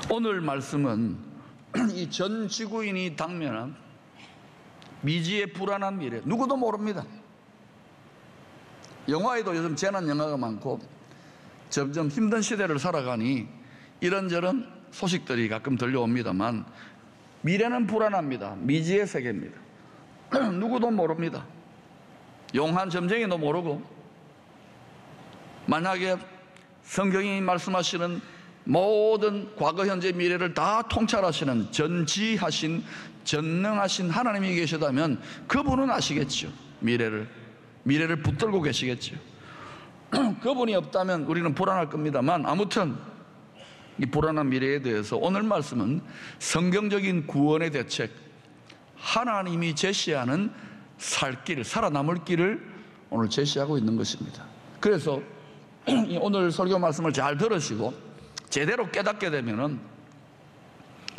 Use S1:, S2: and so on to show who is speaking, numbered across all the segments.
S1: 오늘 말씀은 이 전 지구인이 당면한 미지의 불안한 미래, 누구도 모릅니다. 영화에도 요즘 재난 영화가 많고 점점 힘든 시대를 살아가니 이런저런 소식들이 가끔 들려옵니다만 미래는 불안합니다. 미지의 세계입니다. 누구도 모릅니다. 용한 점쟁이도 모르고, 만약에 성경이 말씀하시는 모든 과거, 현재, 미래를 다 통찰하시는 전지하신, 전능하신 하나님이 계시다면 그분은 아시겠죠. 미래를 붙들고 계시겠죠. 그분이 없다면 우리는 불안할 겁니다만, 아무튼 이 불안한 미래에 대해서 오늘 말씀은 성경적인 구원의 대책, 하나님이 제시하는 살 길, 살아남을 길을 오늘 제시하고 있는 것입니다. 그래서 오늘 설교 말씀을 잘 들으시고 제대로 깨닫게 되면은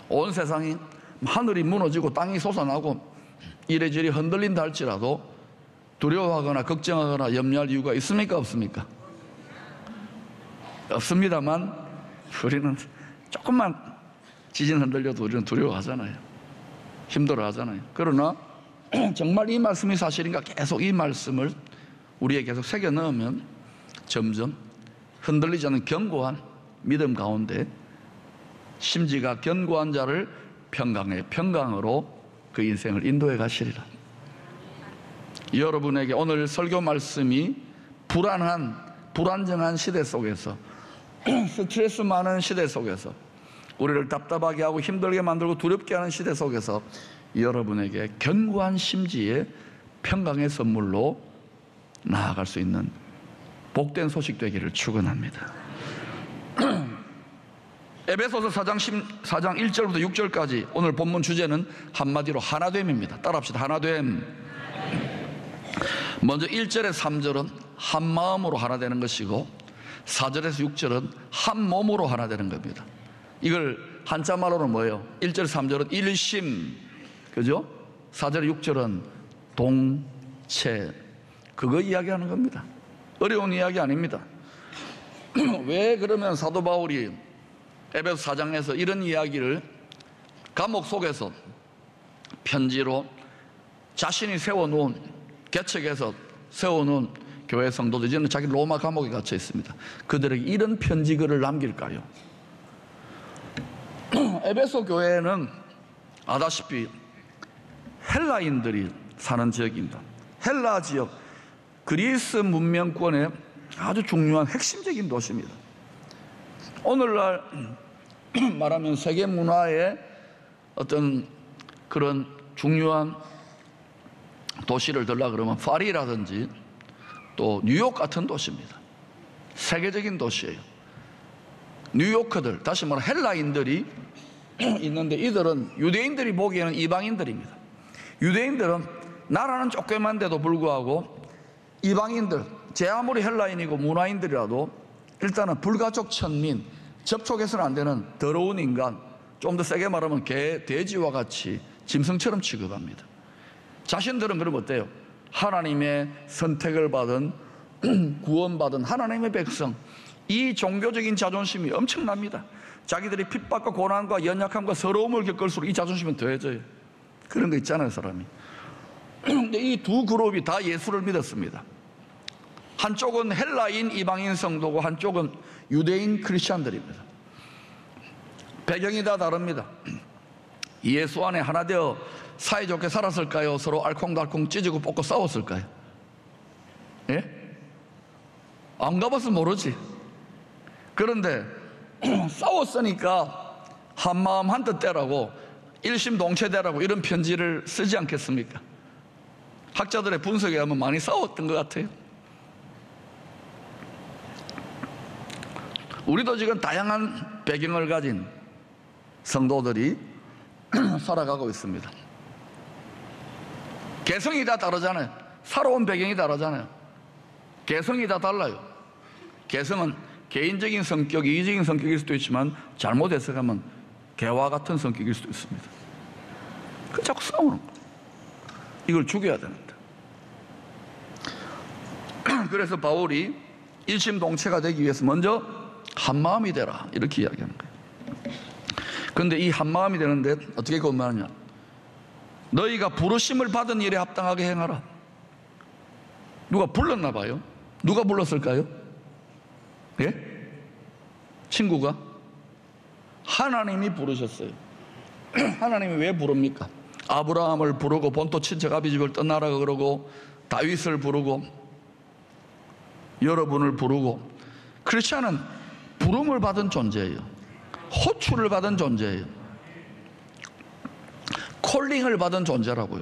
S1: 온 세상이, 하늘이 무너지고 땅이 솟아나고 이래저래 흔들린다 할지라도 두려워하거나 걱정하거나 염려할 이유가 있습니까? 없습니까? 없습니다만 우리는 조금만 지진 흔들려도 우리는 두려워하잖아요. 힘들어하잖아요. 그러나 정말 이 말씀이 사실인가 계속 이 말씀을 우리에게 계속 새겨 넣으면 점점 흔들리지 않는 견고한 믿음 가운데 심지가 견고한 자를 평강으로 그 인생을 인도해 가시리라. 여러분에게 오늘 설교 말씀이 불안정한 시대 속에서, 스트레스 많은 시대 속에서, 우리를 답답하게 하고 힘들게 만들고 두렵게 하는 시대 속에서 여러분에게 견고한 심지의 평강의 선물로 나아갈 수 있는 복된 소식 되기를 축원합니다. 에베소서 4장 1절부터 6절까지 오늘 본문 주제는 한마디로 하나됨입니다. 따라합시다. 하나됨. 먼저 1절에 3절은 한 마음으로 하나 되는 것이고 4절에서 6절은 한 몸으로 하나 되는 겁니다. 이걸 한자말로는 뭐예요? 1절 3절은 일심, 그죠? 4절 6절은 동체. 그거 이야기하는 겁니다. 어려운 이야기 아닙니다. 왜 그러면 사도 바울이 에베소 4장에서 이런 이야기를 감옥 속에서 편지로 자신이 세워놓은, 개척해서 세워놓은 교회 성도들, 이제는 자기 로마 감옥에 갇혀 있습니다. 그들에게 이런 편지글을 남길까요? 에베소 교회는 아다시피 헬라인들이 사는 지역입니다. 헬라 지역, 그리스 문명권의 아주 중요한 핵심적인 도시입니다. 오늘날 말하면 세계 문화의 어떤 그런 중요한 도시를 들라 그러면 파리라든지 또 뉴욕 같은 도시입니다. 세계적인 도시예요. 뉴요커들, 다시 말해 헬라인들이 있는데 이들은 유대인들이 보기에는 이방인들입니다. 유대인들은 나라는 조그만데도 불구하고 이방인들, 제 아무리 헬라인이고 문화인들이라도 일단은 불가촉 천민, 접촉해서는 안 되는 더러운 인간, 좀 더 세게 말하면 개, 돼지와 같이 짐승처럼 취급합니다. 자신들은 그럼 어때요? 하나님의 선택을 받은, 구원받은 하나님의 백성, 이 종교적인 자존심이 엄청납니다. 자기들이 핍박과 고난과 연약함과 서러움을 겪을수록 이 자존심은 더해져요. 그런 거 있잖아요, 사람이. 근데 이 두 그룹이 다 예수를 믿었습니다. 한쪽은 헬라인 이방인 성도고 한쪽은 유대인 크리스찬들입니다. 배경이 다 다릅니다. 예수 안에 하나 되어 사이좋게 살았을까요? 서로 알콩달콩 찢고 뽑고 싸웠을까요? 예? 안 가봐서 모르지. 그런데 싸웠으니까 한마음 한뜻 되라고, 일심동체되라고 이런 편지를 쓰지 않겠습니까? 학자들의 분석에 의하면 많이 싸웠던 것 같아요. 우리도 지금 다양한 배경을 가진 성도들이 살아가고 있습니다. 개성이 다 다르잖아요. 살아온 배경이 다르잖아요. 개성이 다 달라요. 개성은 개인적인 성격, 이기적인 성격일 수도 있지만 잘못 해석하면 개와 같은 성격일 수도 있습니다. 그 자꾸 싸우는 거예요. 이걸 죽여야 됩니다. 그래서 바울이 일심동체가 되기 위해서 먼저 한마음이 되라, 이렇게 이야기하는 거예요. 그런데 이 한마음이 되는데 어떻게 권면하냐? 너희가 부르심을 받은 일에 합당하게 행하라. 누가 불렀나 봐요. 누가 불렀을까요? 예? 친구가? 하나님이 부르셨어요. 하나님이 왜 부릅니까? 아브라함을 부르고 본토 친척 아비 집을 떠나라 그러고, 다윗을 부르고, 여러분을 부르고. 크리스찬은 부름을 받은 존재예요. 호출을 받은 존재예요. 콜링을 받은 존재라고요.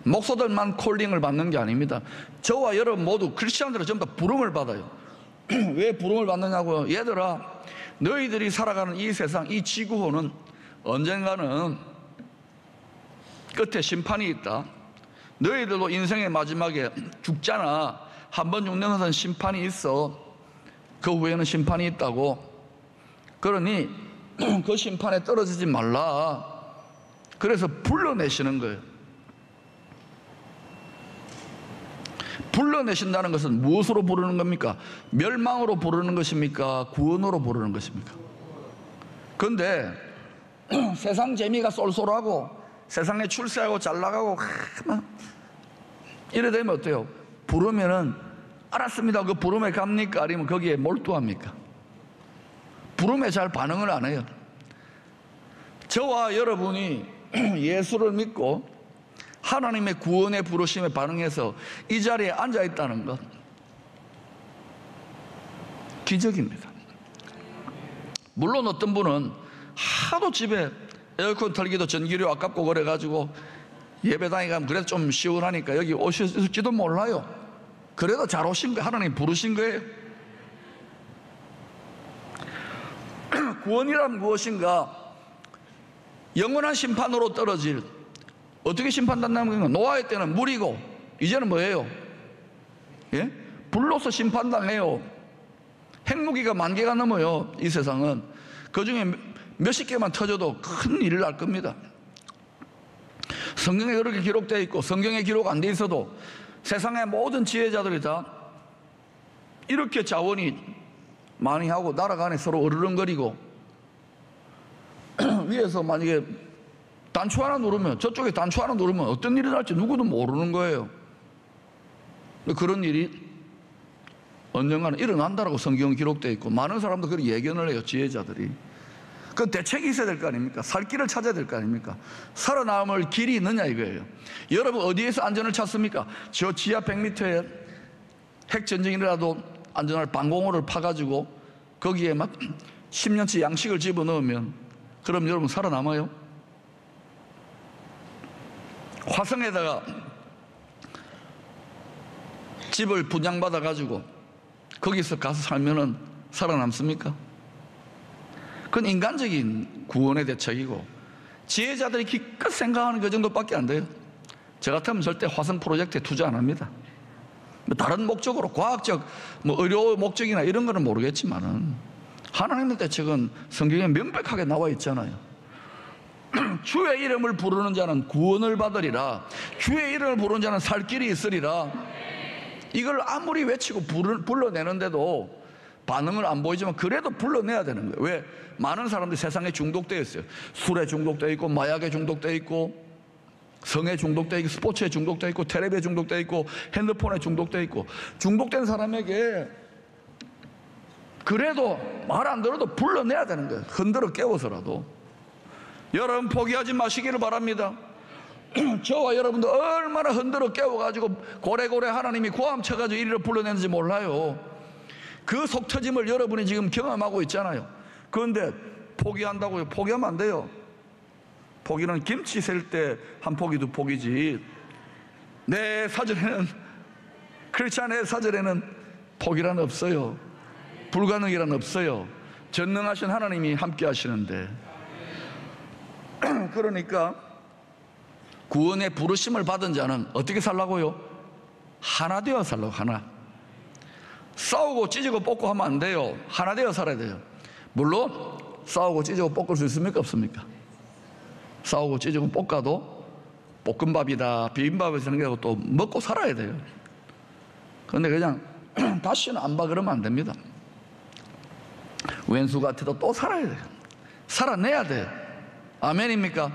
S1: 목사들만 콜링을 받는 게 아닙니다. 저와 여러분 모두, 크리스찬들은 전부 다 부름을 받아요. 왜 부름을 받느냐고요? 얘들아, 너희들이 살아가는 이 세상, 이 지구호는 언젠가는 끝에 심판이 있다. 너희들도 인생의 마지막에 죽잖아. 한 번 죽는 것은 심판이 있어. 그 후에는 심판이 있다고. 그러니 그 심판에 떨어지지 말라. 그래서 불러내시는 거예요. 불러내신다는 것은 무엇으로 부르는 겁니까? 멸망으로 부르는 것입니까? 구원으로 부르는 것입니까? 그런데 세상 재미가 쏠쏠하고 세상에 출세하고 잘나가고 이래 되면 어때요? 부르면은 알았습니다. 그 부름에 갑니까? 아니면 거기에 몰두합니까? 부름에 잘 반응을 안 해요. 저와 여러분이 예수를 믿고 하나님의 구원의 부르심에 반응해서 이 자리에 앉아 있다는 것, 기적입니다. 물론 어떤 분은 하도 집에 에어컨 틀기도 전기료 아깝고 그래가지고 예배당에 가면 그래도 좀 시원하니까 여기 오실지도 몰라요. 그래도 잘 오신 거예요. 하나님 부르신 거예요. 구원이란 무엇인가? 영원한 심판으로 떨어질, 어떻게 심판받는다는 건가? 노아의 때는 물이고 이제는 뭐예요? 예? 불로서 심판당해요. 핵무기가 10,000개가 넘어요. 이 세상은. 그 중에 몇십 개만 터져도 큰 일을 날 겁니다. 성경에 그렇게 기록되어 있고, 성경에 기록 안 돼 있어도 세상의 모든 지혜자들이 다 이렇게 자원이 많이 하고 나라가 안에 서로 어르렁거리고 위에서 만약에 단추 하나 누르면, 저쪽에 단추 하나 누르면 어떤 일이 날지 누구도 모르는 거예요. 그런 일이 언젠가는 일어난다라고 성경은 기록되어 있고, 많은 사람도 그렇게 예견을 해요. 지혜자들이. 그 대책이 있어야 될 거 아닙니까? 살 길을 찾아야 될 거 아닙니까? 살아남을 길이 있느냐 이거예요. 여러분 어디에서 안전을 찾습니까? 저 지하 100m에 핵전쟁이라도 안전할 방공호를 파가지고 거기에 막 10년치 양식을 집어넣으면 그럼 여러분 살아남아요? 화성에다가 집을 분양받아가지고 거기서 가서 살면은 살아남습니까? 그건 인간적인 구원의 대책이고, 지혜자들이 기껏 생각하는 그 정도밖에 안 돼요. 저 같으면 절대 화성 프로젝트에 투자 안 합니다. 다른 목적으로, 과학적 의료 목적이나 이런 거는 모르겠지만은 하나님의 대책은 성경에 명백하게 나와 있잖아요. 주의 이름을 부르는 자는 구원을 받으리라. 주의 이름을 부르는 자는 살 길이 있으리라. 이걸 아무리 외치고 불러내는데도 반응을 안 보이지만 그래도 불러내야 되는 거예요. 왜? 많은 사람들이 세상에 중독되어 있어요. 술에 중독되어 있고, 마약에 중독되어 있고, 성에 중독되어 있고, 스포츠에 중독되어 있고, 텔레비에 중독되어 있고, 핸드폰에 중독되어 있고. 중독된 사람에게 그래도 말 안 들어도 불러내야 되는 거예요. 흔들어 깨워서라도. 여러분 포기하지 마시기를 바랍니다. 저와 여러분도 얼마나 흔들어 깨워가지고 고래고래 하나님이 고함 쳐가지고 이리로 불러내는지 몰라요. 그 속 터짐을 여러분이 지금 경험하고 있잖아요. 그런데 포기한다고요? 포기하면 안 돼요. 포기는 김치 셀 때 한 포기 두 포기지, 내 사전에는, 크리스찬의 사전에는 포기란 없어요. 불가능이란 없어요. 전능하신 하나님이 함께 하시는데. 그러니까 구원의 부르심을 받은 자는 어떻게 살라고요? 하나 되어 살라고. 하나. 싸우고 찢고 뽑고 하면 안 돼요. 하나 되어 살아야 돼요. 물론 싸우고 찢고 뽑을 수 있습니까? 없습니까? 싸우고 찢고 볶아도 볶음밥이다, 비빔밥에서 하는 게 아니고 또 먹고 살아야 돼요. 그런데 그냥 다시는 안 봐 그러면 안 됩니다. 왼수 같아도 또 살아야 돼요. 살아내야 돼요. 아멘입니까?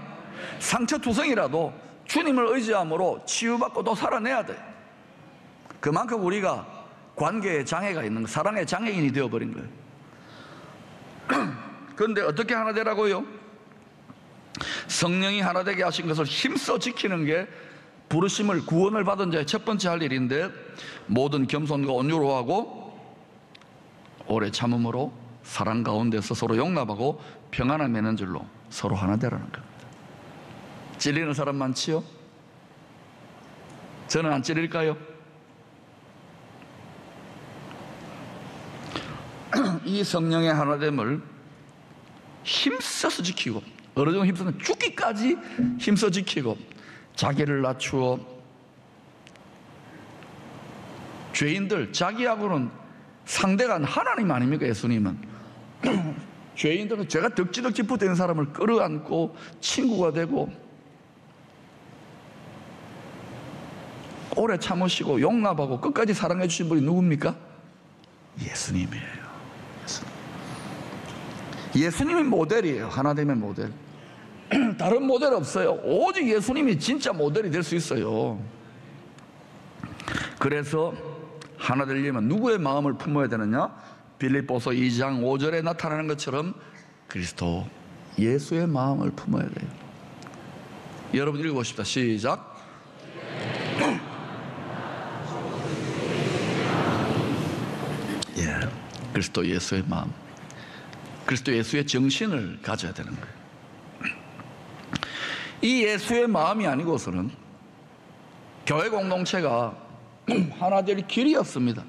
S1: 상처투성이라도 주님을 의지함으로 치유받고 또 살아내야 돼. 그만큼 우리가 관계에 장애가 있는 거, 사랑의 장애인이 되어버린 거예요. 그런데 어떻게 하나 되라고요? 성령이 하나 되게 하신 것을 힘써 지키는 게 부르심을, 구원을 받은 자의 첫 번째 할 일인데, 모든 겸손과 온유로 하고 오래 참음으로 사랑 가운데서 서로 용납하고 평안을 맺는 줄로 서로 하나 되라는 겁니다. 찔리는 사람 많지요? 저는 안 찔릴까요? 이 성령의 하나됨을 힘써서 지키고, 어느 정도 힘써서 죽기까지 힘써 지키고, 자기를 낮추어 죄인들, 자기하고는 상대가 하나님 아닙니까? 예수님은 죄인들은 죄가 덕지덕지 붙어있는 사람을 끌어안고 친구가 되고 오래 참으시고 용납하고 끝까지 사랑해 주신 분이 누굽니까? 예수님이에요. 예수님이 모델이에요. 하나됨의 모델. 다른 모델 없어요. 오직 예수님이 진짜 모델이 될 수 있어요. 그래서 하나 되려면 누구의 마음을 품어야 되느냐? 빌립보서 2장 5절에 나타나는 것처럼 그리스도 예수의 마음을 품어야 돼요. 여러분 읽어보십시다. 시작. 예, 그리스도 예수의 마음, 그리스도 예수의 정신을 가져야 되는 거예요. 이 예수의 마음이 아니고서는 교회 공동체가 하나 될 길이 없습니다.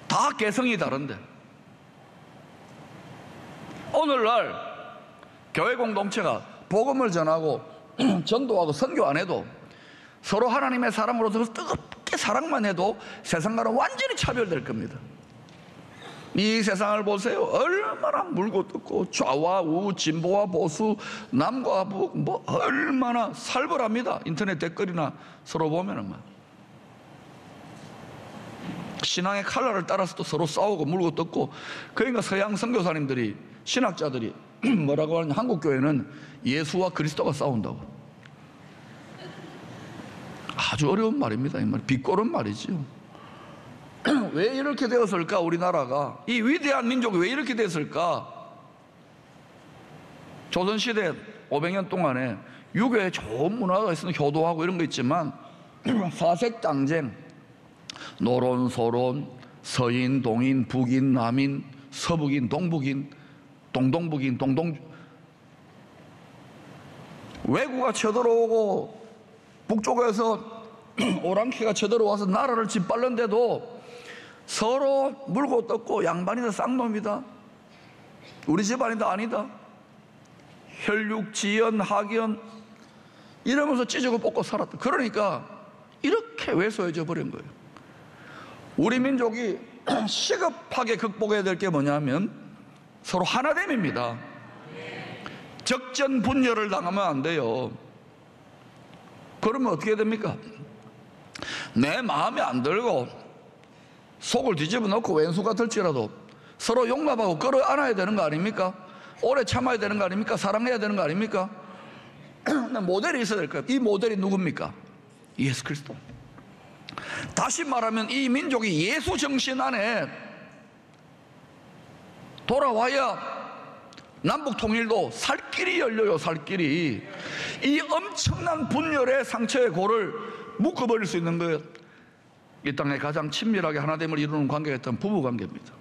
S1: 다 개성이 다른데, 오늘날 교회 공동체가 복음을 전하고 전도하고 선교 안 해도 서로 하나님의 사람으로서 뜨겁게 사랑만 해도 세상과는 완전히 차별될 겁니다. 이 세상을 보세요. 얼마나 물고 뜯고 좌와 우, 진보와 보수, 남과 북, 뭐 얼마나 살벌합니다. 인터넷 댓글이나 서로 보면은 신앙의 칼날을 따라서도 서로 싸우고 물고 뜯고. 그러니까 서양 선교사님들이, 신학자들이 뭐라고 하느냐, 한국 교회는 예수와 그리스도가 싸운다고. 아주 어려운 말입니다. 이 말 비꼬른 말이죠. 왜 이렇게 되었을까? 우리나라가, 이 위대한 민족이 왜 이렇게 됐을까? 조선시대 500년 동안에 유교에 좋은 문화가 있으면 효도하고 이런 거 있지만 사색장쟁, 노론, 소론, 서인, 동인, 북인, 남인, 서북인, 동북인, 동동북인, 외구가 쳐들어오고 북쪽에서 오랑캐가 쳐들어와서 나라를 짓밟는데도 서로 물고 뜯고 양반이다 쌍놈이다, 우리 집안이다 아니다, 혈육, 지연, 학연 이러면서 찢고 뽑고 살았다. 그러니까 이렇게 왜소해져 버린 거예요. 우리 민족이 시급하게 극복해야 될 게 뭐냐면 서로 하나됨입니다. 적전 분열을 당하면 안 돼요. 그러면 어떻게 됩니까? 내 마음에 안 들고 속을 뒤집어 놓고 왼수가 들지라도 서로 용납하고 끌어안아야 되는 거 아닙니까? 오래 참아야 되는 거 아닙니까? 사랑해야 되는 거 아닙니까? 모델이 있어야 될 거예요. 이 모델이 누굽니까? 예수 그리스도. 다시 말하면 이 민족이 예수 정신 안에 돌아와야 남북 통일도 살 길이 열려요. 살 길이. 이 엄청난 분열의 상처의 골을 묶어버릴 수 있는 거예요. 이 땅에 가장 친밀하게 하나됨을 이루는 관계가 있던 부부관계입니다.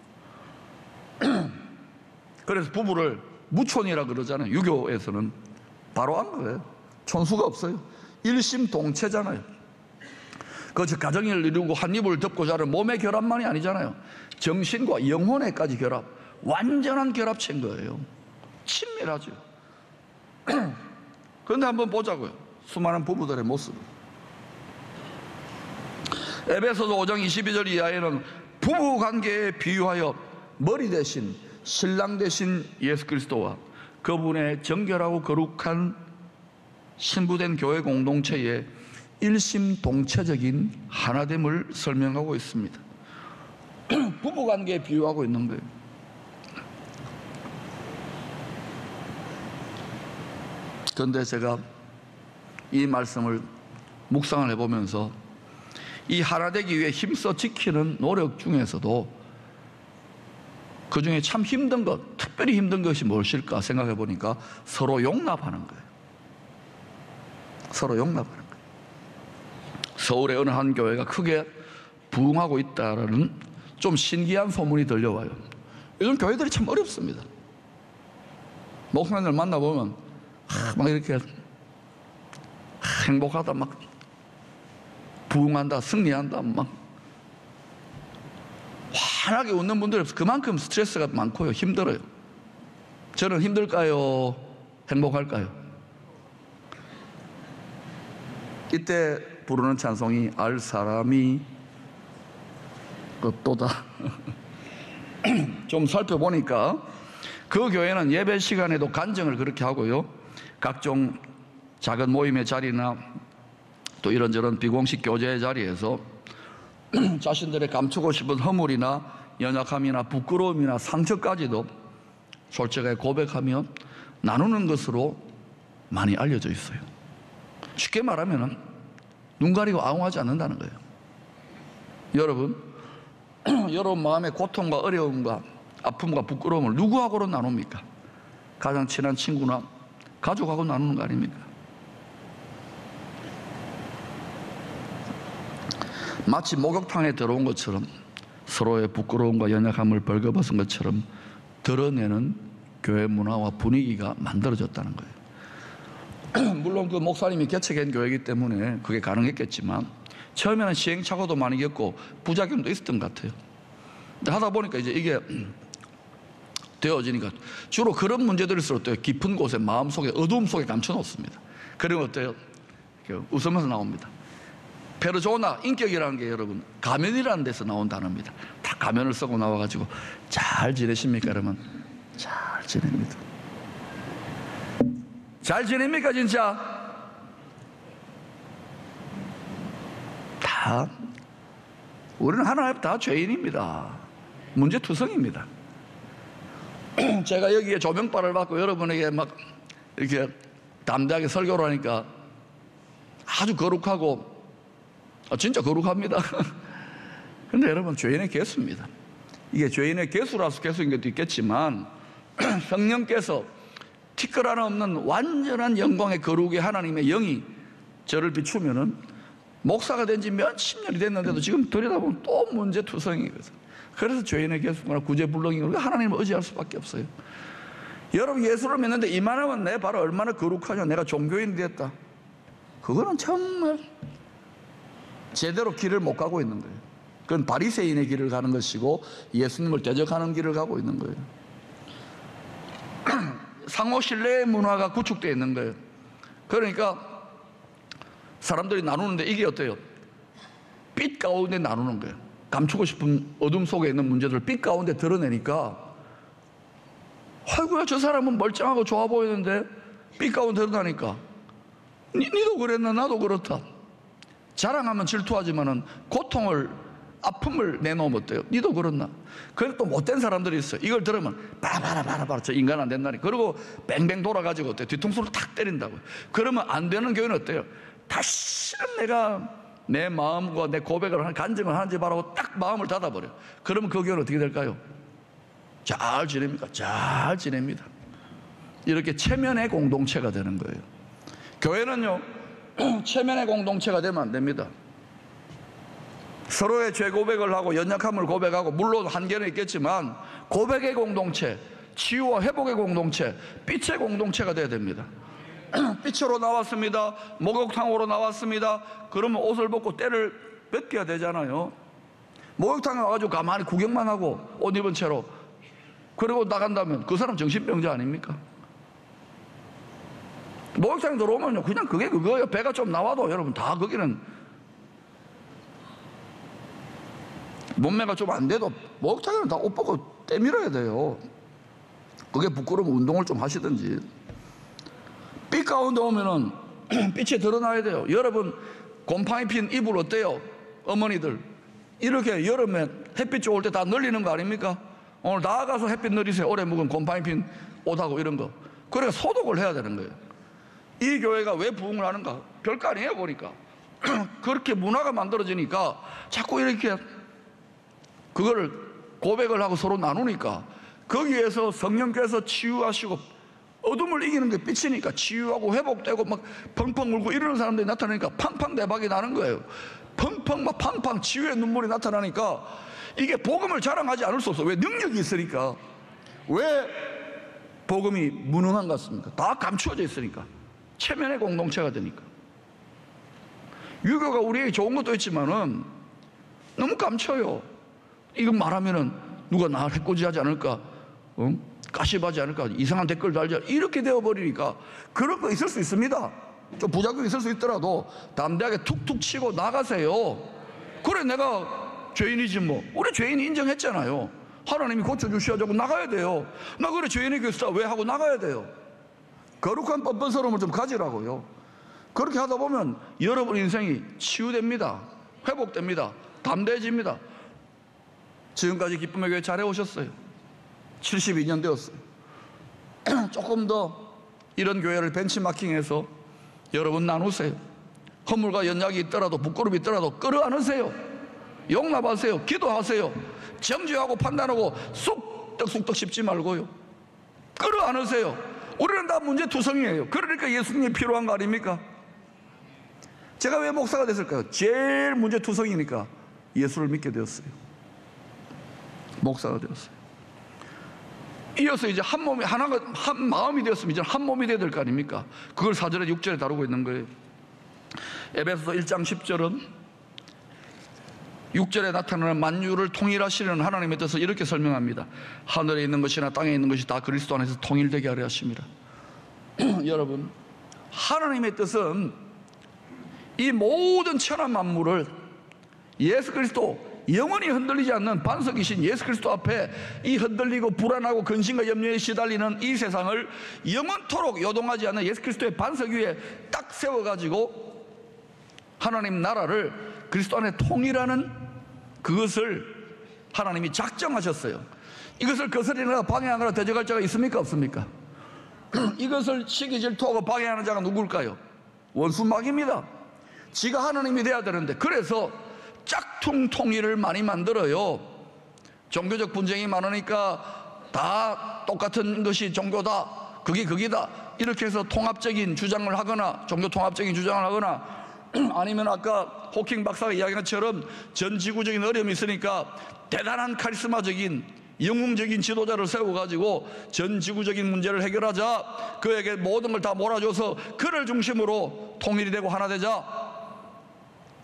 S1: 그래서 부부를 무촌이라 그러잖아요. 유교에서는 바로 한 거예요. 촌수가 없어요. 일심동체잖아요. 그 가정을 이루고 한 이불을 덮고 자는 몸의 결합만이 아니잖아요. 정신과 영혼의까지 결합, 완전한 결합체인 거예요. 친밀하죠. 그런데 한번 보자고요. 수많은 부부들의 모습. 에베소서 5장 22절 이하에는 부부관계에 비유하여 머리 대신 신랑 대신 예수 그리스도와 그분의 정결하고 거룩한 신부된 교회 공동체의 일심동체적인 하나됨을 설명하고 있습니다. 부부관계에 비유하고 있는 거예요. 그런데 제가 이 말씀을 묵상을 해보면서 이 하나 되기 위해 힘써 지키는 노력 중에서도 그 중에 참 힘든 것, 특별히 힘든 것이 무엇일까 생각해 보니까 서로 용납하는 거예요. 서로 용납하는 거예요. 서울의 어느 한 교회가 크게 부흥하고 있다라는 좀 신기한 소문이 들려와요. 요즘 교회들이 참 어렵습니다. 목사님들 만나보면 막 이렇게 행복하다, 막 부흥한다, 승리한다, 막 환하게 웃는 분들이 없어요. 그만큼 스트레스가 많고요, 힘들어요. 저는 힘들까요? 행복할까요? 이때 부르는 찬송이 알 사람이 없도다. 좀 살펴보니까 그 교회는 예배 시간에도 간증을 그렇게 하고요, 각종 작은 모임의 자리나 또 이런저런 비공식 교제의 자리에서 자신들의 감추고 싶은 허물이나 연약함이나 부끄러움이나 상처까지도 솔직하게 고백하며 나누는 것으로 많이 알려져 있어요. 쉽게 말하면 눈 가리고 아웅하지 않는다는 거예요. 여러분, 여러분 마음의 고통과 어려움과 아픔과 부끄러움을 누구하고로 나눕니까? 가장 친한 친구나 가족하고 나누는 거 아닙니까? 마치 목욕탕에 들어온 것처럼 서로의 부끄러움과 연약함을 벌거벗은 것처럼 드러내는 교회 문화와 분위기가 만들어졌다는 거예요. 물론 그 목사님이 개척한 교회이기 때문에 그게 가능했겠지만 처음에는 시행착오도 많이 겪고 부작용도 있었던 것 같아요. 근데 하다 보니까 이제 이게 되어지니까 주로 그런 문제들일수록 어때요? 깊은 곳에 마음속에 어두움 속에 감춰놓습니다. 그리고 어때요? 웃으면서 나옵니다. 페르소나, 인격이라는 게 여러분 가면이라는 데서 나온 단어입니다. 다 가면을 쓰고 나와가지고 잘 지내십니까? 여러분 잘 지냅니다. 잘 지냅니까 진짜? 다 우리는 하나님 다 죄인입니다. 문제투성입니다. 제가 여기에 조명빨을 받고 여러분에게 막 이렇게 담대하게 설교를 하니까 아주 거룩하고 진짜 거룩합니다. 근데 여러분 죄인의 개수입니다. 이게 죄인의 개수라서 개수인 것도 있겠지만 성령께서 티끌 하나 없는 완전한 영광의 거룩의 하나님의 영이 저를 비추면은 목사가 된 지 몇십 년이 됐는데도 지금 들여다보면 또 문제투성이거든. 그래서 죄인의 개수구나 구제불능이고 우리가 하나님을 의지할 수밖에 없어요. 여러분 예수를 믿는데 이만하면 내 바로 얼마나 거룩하냐, 내가 종교인이 됐다. 그거는 정말 제대로 길을 못 가고 있는 거예요. 그건 바리새인의 길을 가는 것이고 예수님을 대적하는 길을 가고 있는 거예요. 상호 신뢰의 문화가 구축되어 있는 거예요. 그러니까 사람들이 나누는데 이게 어때요? 빛 가운데 나누는 거예요. 감추고 싶은 어둠 속에 있는 문제들을 빛 가운데 드러내니까 아이고야 저 사람은 멀쩡하고 좋아 보이는데 빛 가운데 드러나니까 니도 그랬나 나도 그렇다. 자랑하면 질투하지만은 고통을 아픔을 내놓으면 어때요? 니도 그렇나? 그래도 또 못된 사람들이 있어요. 이걸 들으면 바라바라 저 인간 안 된다니. 그리고 뱅뱅 돌아가지고 어때요? 뒤통수를 탁 때린다고요. 그러면 안 되는 교회는 어때요? 다시는 내가 내 마음과 내 고백을 하는 간증을 하는지 바라고 딱 마음을 닫아버려요. 그러면 그 교회는 어떻게 될까요? 잘 지냅니까? 잘 지냅니다. 이렇게 체면의 공동체가 되는 거예요. 교회는요 체면의 공동체가 되면 안 됩니다. 서로의 죄 고백을 하고 연약함을 고백하고 물론 한계는 있겠지만 고백의 공동체, 치유와 회복의 공동체, 빛의 공동체가 돼야 됩니다. 빛으로 나왔습니다. 목욕탕으로 나왔습니다. 그러면 옷을 벗고 때를 벗겨야 되잖아요. 목욕탕에 와가지고 가만히 구경만 하고 옷 입은 채로 그리고 나간다면 그 사람 정신병자 아닙니까? 목욕탕에 들어오면요 그냥 그게 그거예요. 배가 좀 나와도 여러분 다 거기는 몸매가 좀 안 돼도 목욕탕에는 다 옷 벗고 때밀어야 돼요. 그게 부끄러우면 운동을 좀 하시든지. 빛 가운데 오면은 빛이 드러나야 돼요. 여러분 곰팡이 핀 이불 어때요? 어머니들 이렇게 여름에 햇빛 좋을 때 다 늘리는 거 아닙니까? 오늘 나가서 햇빛 늘리세요. 오래 묵은 곰팡이 핀 옷하고 이런 거. 그래서 소독을 해야 되는 거예요. 이 교회가 왜 부흥을 하는가? 별거 아니에요 보니까. 그렇게 문화가 만들어지니까 자꾸 이렇게 그거를 고백을 하고 서로 나누니까 거기에서 성령께서 치유하시고 어둠을 이기는 게 빛이니까 치유하고 회복되고 막 펑펑 울고 이러는 사람들이 나타나니까 팡팡 대박이 나는 거예요. 펑펑 막 팡팡 치유의 눈물이 나타나니까 이게 복음을 자랑하지 않을 수 없어. 왜? 능력이 있으니까. 왜 복음이 무능한 것 같습니까? 다 감추어져 있으니까. 체면의 공동체가 되니까. 유교가 우리에게 좋은 것도 있지만은 너무 감춰요. 이거 말하면은 누가 나 해코지하지 않을까? 가십하지 않을까? 이상한 댓글 달지 이렇게 되어버리니까 그런 거 있을 수 있습니다. 좀 부작용이 있을 수 있더라도 담대하게 툭툭 치고 나가세요. 그래 내가 죄인이지 뭐. 우리 죄인 인정했잖아요. 하나님이 고쳐주셔야죠. 나가야 돼요. 나 그래 죄인의 교수다 왜 하고 나가야 돼요. 거룩한 뻔뻔스러움을 좀 가지라고요. 그렇게 하다 보면 여러분 인생이 치유됩니다. 회복됩니다. 담대해집니다. 지금까지 기쁨의 교회 잘해오셨어요. 72년 되었어요. 조금 더 이런 교회를 벤치마킹해서 여러분 나누세요. 허물과 연약이 있더라도 부끄러움이 있더라도 끌어안으세요. 용납하세요. 기도하세요. 정죄하고 판단하고 쑥떡쑥떡 씹지 말고요. 끌어안으세요. 우리는 다 문제투성이에요. 그러니까 예수님이 필요한 거 아닙니까? 제가 왜 목사가 됐을까요? 제일 문제투성이니까 예수를 믿게 되었어요. 목사가 되었어요. 이어서 이제 한 몸이 하나가 한 마음이 되었으면 이제 한 몸이 되어야 될 거 아닙니까? 그걸 4절에 6절에 다루고 있는 거예요. 에베소서 1장 10절은 6절에 나타나는 만유를 통일하시려는 하나님의 뜻을 이렇게 설명합니다. 하늘에 있는 것이나 땅에 있는 것이 다 그리스도 안에서 통일되게 하려 하십니다. 여러분, 하나님의 뜻은 이 모든 천하 만물을 예수 그리스도 영원히 흔들리지 않는 반석이신 예수 그리스도 앞에 이 흔들리고 불안하고 근심과 염려에 시달리는 이 세상을 영원토록 요동하지 않는 예수 그리스도의 반석 위에 딱 세워가지고 하나님 나라를 그리스도 안에 통일하는 그것을 하나님이 작정하셨어요. 이것을 거스리거나 방해하거나 대적할 자가 있습니까? 없습니까? 이것을 시기 질투하고 방해하는 자가 누굴까요? 원수막입니다. 지가 하나님이 돼야 되는데 그래서 짝퉁 통일을 많이 만들어요. 종교적 분쟁이 많으니까 다 똑같은 것이 종교다, 그게 극이다 이렇게 해서 통합적인 주장을 하거나 종교 통합적인 주장을 하거나 아니면 아까 호킹 박사가 이야기한 것처럼 전 지구적인 어려움이 있으니까 대단한 카리스마적인 영웅적인 지도자를 세워가지고 전 지구적인 문제를 해결하자, 그에게 모든 걸 다 몰아줘서 그를 중심으로 통일이 되고 하나 되자.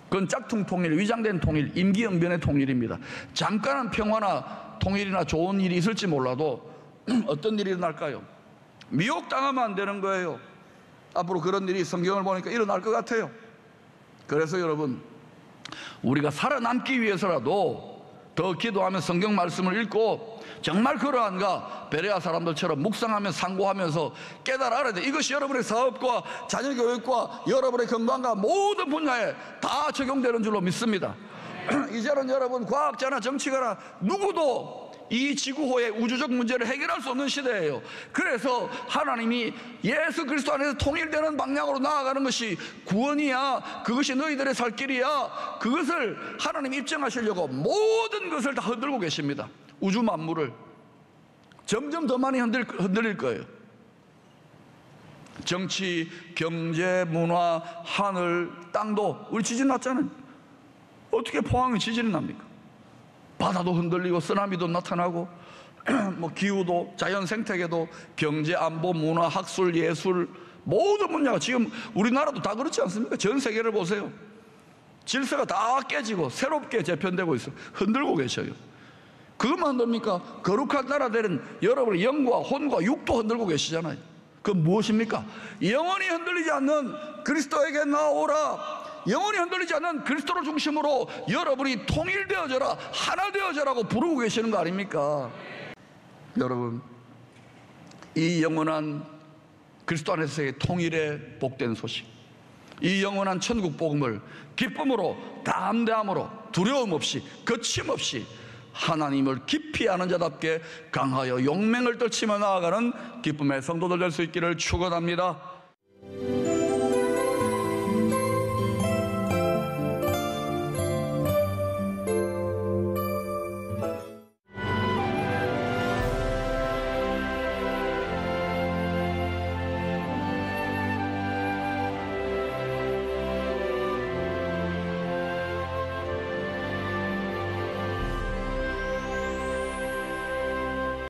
S1: 그건 짝퉁 통일, 위장된 통일, 임기응변의 통일입니다. 잠깐은 평화나 통일이나 좋은 일이 있을지 몰라도 어떤 일이 일어날까요? 미혹당하면 안 되는 거예요. 앞으로 그런 일이 성경을 보니까 일어날 것 같아요. 그래서 여러분, 우리가 살아남기 위해서라도 더 기도하며 성경 말씀을 읽고 정말 그러한가 베레아 사람들처럼 묵상하며 상고하면서 깨달아 알아야 돼. 이것이 여러분의 사업과 자녀교육과 여러분의 건강과 모든 분야에 다 적용되는 줄로 믿습니다. 이제는 여러분 과학자나 정치가나 누구도 이 지구호의 우주적 문제를 해결할 수 없는 시대예요. 그래서 하나님이 예수 그리스도 안에서 통일되는 방향으로 나아가는 것이 구원이야, 그것이 너희들의 살 길이야, 그것을 하나님 입증하시려고 모든 것을 다 흔들고 계십니다. 우주 만물을 점점 더 많이 흔들릴 거예요. 정치, 경제, 문화, 하늘, 땅도 우리 지진 났잖아요. 어떻게 포항에 지진이 납니까? 바다도 흔들리고 쓰나미도 나타나고 뭐 기후도 자연 생태계도 경제, 안보, 문화, 학술, 예술 모든 분야가 지금 우리나라도 다 그렇지 않습니까? 전 세계를 보세요. 질서가 다 깨지고 새롭게 재편되고 있어요. 흔들고 계셔요. 그것만 흔듭니까? 거룩한 나라 되는 여러분의 영과 혼과 육도 흔들고 계시잖아요. 그건 무엇입니까? 영원히 흔들리지 않는 그리스도에게 나오라. 영원히 흔들리지 않는 그리스도를 중심으로 여러분이 통일되어져라, 하나 되어져라고 부르고 계시는 거 아닙니까? 여러분, 이 영원한 그리스도 안에서의 통일의 복된 소식, 이 영원한 천국 복음을 기쁨으로, 담대함으로, 두려움 없이, 거침없이 하나님을 깊이 아는 자답게 강하여 용맹을 떨치며 나아가는 기쁨의 성도들 될 수 있기를 축원합니다.